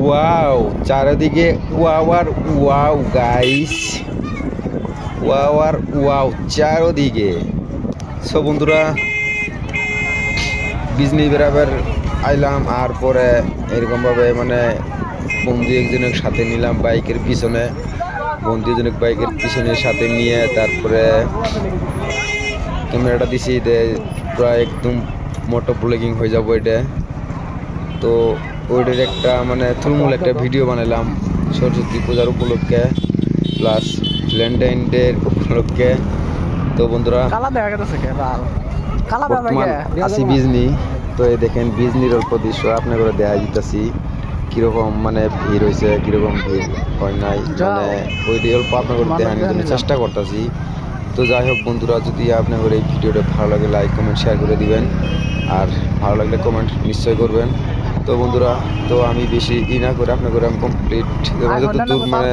Wow, চারিদিকে wow আর wow guys, wow আর wow চারদিকে। So বন্ধুরা, বিজনি বেরাবার আইলাম, আর পরে এরকমভাবে মানে বন্ধু একজনের সাথে নিলাম বাইকের পিছনে, বন্ধু একজনের বাইকের পিছনে সাথে নিয়ে তারপরে ক্যামেরাটা দিছি, প্রায় একদম মোটো ব্লগিং হয়ে যাবো এটা। তো ওইটার একটা মানে থুলমূল একটা ভিডিও বানালাম সরস্বতী পূজার উপলক্ষে প্লাস ভ্যালেন্টাইন ডের উপলক্ষে। তো বন্ধুরা বর্তমান আছি বিজনি। তো এই দেখেন বিজনির অল্প দৃশ্য আপনার করে দেখা দিতেছি, কিরকম মানে ভিড় হয়েছে, কিরকম ভিড় হয় নাই, মানে ওইটি অল্প আপনার করে দেখানোর জন্য চেষ্টা করতেছি। তো যাই হোক বন্ধুরা, যদি আপনাদের এই ভিডিওটা ভালো লাগে লাইক কমেন্ট শেয়ার করে দিবেন, আর ভালো লাগলে কমেন্ট নিশ্চয় করবেন। তো বন্ধুরা, তো আমি বেশি না করে আপনার করে আমি কমপ্লিট যতদূর মানে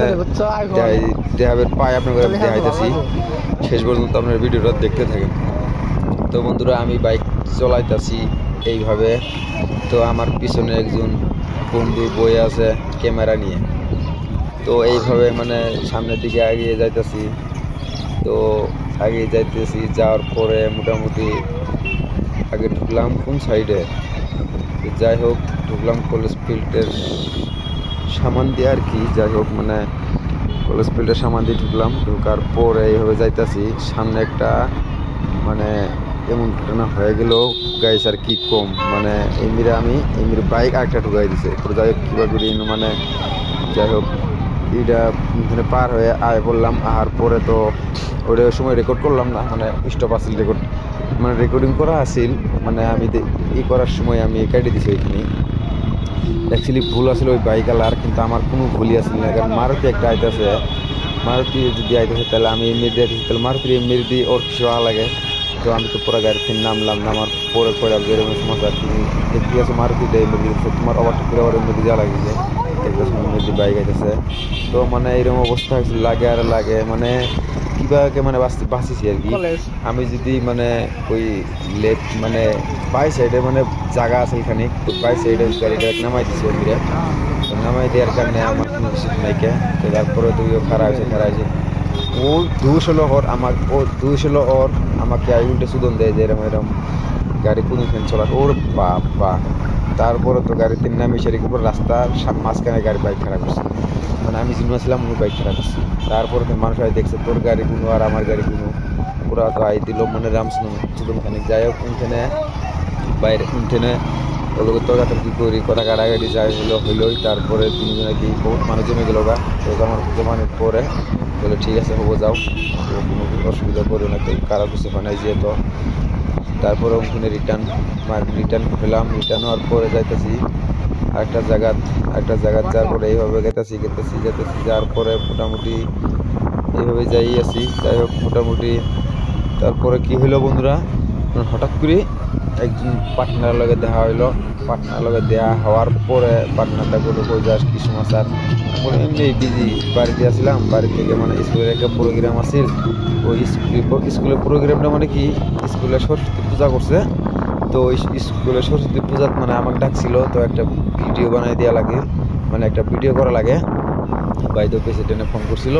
দেখাবের পাই আপনার করে আমি দেখাইতেছি, শেষ পর্যন্ত আপনার ভিডিওটা দেখতে থাকেন। তো বন্ধুরা, আমি বাইক চলাইতেছি এইভাবে। তো আমার পিছনে একজন বন্ধু বয়ে আছে ক্যামেরা নিয়ে। তো এইভাবে মানে সামনের দিকে এগিয়ে যাইতেছি। তো এগিয়ে যাইতেছি, যাওয়ার পরে মোটামুটি আগে ঢুকলাম কোন সাইডে, যাই হোক ঢুকলাম কলেজ ফিল্ডের সামান দিয়ে আর কি। যাই হোক মানে কলেজ ফিল্ডের সামান দিয়ে ঢুকলাম, ঢুকার পরে এইভাবে যাইতেছি। সামনে একটা মানে এমন ঘটনা হয়ে গেল গাইস, আর কি কম, মানে এমনি বাইক আরেকটা ঢুকাই দিছে। তো যাই হোক কীভাবে করি মানে যাই হোক এইটা এখানে পার হয়ে আয় বললাম। আর পরে তো ওইটা সময় রেকর্ড করলাম না, মানে স্টপ আসিল, মানে রেকর্ডিং করা আসিল, মানে আমি করার সময় আমি কেটে দিছি ওইখানে। অ্যাকচুয়ালি ভুল আসলে ওই বাইক আলার, কিন্তু আমার কোনো ভুলই আসল না, কারণ মারুতি একটা আইতেছে, মারুতি যদি আইতেছে তাহলে আমি এমনি দিয়ে আইতেছি, তাহলে মারুতির এমনি দিয়ে ওর কিছু লাগে। তো আমি তো পুরো গাড়ি থেকে নামলাম, নামার পরে যেরকম সমস্যা তুমি দেখতে গেছো মারুতিটা এমনি দিচ্ছে, তোমার ওভারটেক করে আবার এমনি যাওয়া লাগে যে একটা সময় এমনি বাইক আইতেছে। তো মানে এরকম অবস্থা হয়েছিল, লাগে আর লাগে, মানে কীভাবে মানে বাঁচিছি আর কি। আমি যদি মানে ওই লেফট মানে বাই সাইডে মানে জায়গা আছে এখানে, তো বাই সাইডে গাড়িটা নামাই দিছি এমনি, নামাই দেওয়ার কারণে আমার কোনো কিছু নাইকে। তো তারপরে তো খারাপ হয়েছে ও দুশ হলো ওর, আমাকে উল্টে সুদন দেয় যে এরম গাড়ি কোন চলা ওর বাবা। তারপরে তো গাড়িতে নামে সেরকম পুরো রাস্তার মাঝখানে গাড়ি বাইক খারাপ করছে, মানে আমি জিম্মা ছিলাম ওই বাইক খারাপ করছি। তারপরে তো মানুষ দেখছে তোর গাড়ি কোনো আর আমার গাড়ি কোনো, পুরা তো আই দিল মানে শুধু মেকানিক। যাই হোক উঠেনে বাইরে উঠেনে ওগুলো তর্কাতর্কি করি, কথা কাটাকাটি যাই হইলই। তারপরে তিনজনে কি বহুত মানুষ জমে গেল গা। তো জমানোর পরে বলে ঠিক আছে হবো যাও, তো কোনো অসুবিধা করো না, কেউ কারো কিছু হয় নাই যেহেতু। তারপরে ওখানে রিটার্ন হলাম, রিটার্ন হওয়ার পরে যাইতেছি একটা জায়গা যাওয়ার পরে এইভাবে যেতেছি যাওয়ার পরে মোটামুটি এইভাবে যাই আছি। যাই হোক মোটামুটি তারপরে কি হইলো বন্ধুরা, হঠাৎ করে একজন পার্টনার লগে দেখা হইলো। পার্টনার লগে দেওয়া হওয়ার পরে পার্টনারটা বলে কই যাস কি সমাচার, বলে এমনি বিজি বাড়িতে আসলাম, বাড়ি থেকে মানে স্কুলের একটা প্রোগ্রাম আসিল। ওই স্কুলের প্রোগ্রামটা মানে কি, স্কুলে সরস্বতী পূজা করছে, তো ওই স্কুলে সরস্বতী পূজা মানে আমাকে ডাকছিল, তো একটা ভিডিও বানিয়ে দেওয়া লাগে, মানে একটা ভিডিও করা লাগে। বাইরে প্রেসিডেন্টে ফোন করছিল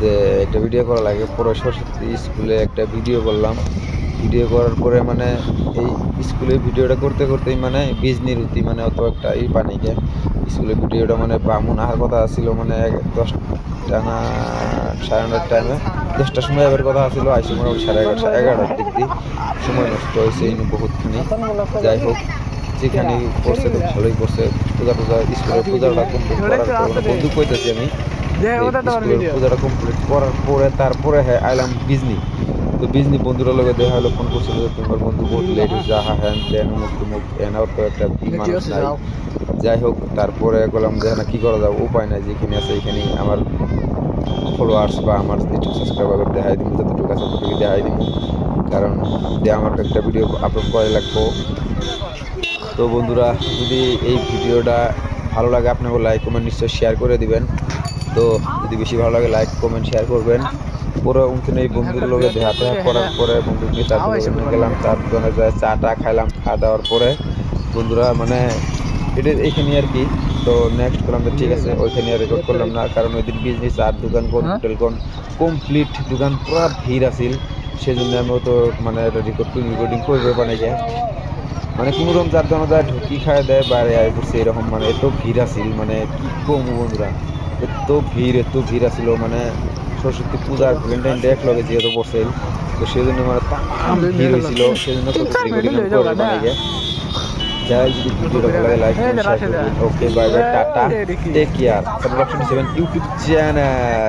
যে একটা ভিডিও করা লাগে। পরে সরস্বতী স্কুলে একটা ভিডিও করলাম, ভিডিও করার পরে মানে এই স্কুলে ভিডিওটা করতে করতেই মানে বিজনির রুতি মানে অত একটা পানিকে স্কুলের ভিডিওটা মানে বামুন আহার কথা ছিল, মানে 10টা না 9:30 টাইমে 10টার সময় আবার কথা ছিল, আইসি মোটামুটি 11:30 দিক দিয়ে সময় নষ্ট হয়েছে বহুতখানি। যাই হোক যেখানে করছে তো ভালোই করছে, স্কুলের পূজাটা কমপ্লিট করার পর বন্ধু কইতেছি আমি স্কুলের পূজাটা কমপ্লিট করার পরে তারপরে হ্যাঁ আইলাম বিজনি। তো বিজনি বন্ধুরা লগে দেখা হলো, ফোন করছিল যে তোমার বন্ধু বহুত লেট হয়েছে, হ্যান তেন মুখ এনাও তো একটা মানুষ নাই। যাই হোক তারপরে বললাম যে না কি করা যাবে, উপায় নাই, যেখানে আছে এখানে আমার ফলোয়ার্স বা আমার ইউটিউব সাবস্ক্রাইবার দেখাই দিব, যতটুকু আছে ততটুকু দেখাই দিব, কারণ আমার একটা ভিডিও আপলোড করে লাগবো। তো বন্ধুরা, যদি এই ভিডিওটা ভালো লাগে আপনাকে লাইক কমেন্ট নিশ্চয়ই শেয়ার করে দিবেন। তো যদি বেশি ভালো লাগে লাইক কমেন্ট শেয়ার করবেন। পরে উঠে এই বন্ধুর লোকে দেখা করার পরে বন্ধুকে তারপরে গেলাম, তার দোকানে যায় চা টা খাইলাম, খাওয়া দাওয়ার পরে বন্ধুরা মানে এটা এখানে আর কি। তো নেক্সট করলাম যে ঠিক আছে, ওইখানে আর রেকর্ড করলাম না, কারণ ওই দিন বিজনেস আর দোকান হোটেল কমপ্লিট, দোকান পুরো ভিড় আছিল, সেজন্য আমি তো মানে রেকর্ডিং করবে বানাইয়া মানে কোনো রকম যার জন্য যায় ঢুকি খায় দেয় বাইরে আয় করছে এরকম, মানে এত ভিড় আছিল, মানে কি কম বন্ধুরা, এত ভিড় আছিল মানে সরস্বতী পূজার ভ্যালেন্টাইন ডে এক লগে যেহেতু বসে, তো সেজন্য মানে তাম ভিড় হয়েছিল, সেজন্য রেকর্ডিং করে বানাই গিয়ে যাই। যদি ভিডিওটা ভালো লাগে লাইক করুন, শেয়ার করুন। ওকে বাই বাই, টাটা, take care. Subscribe YouTube channel.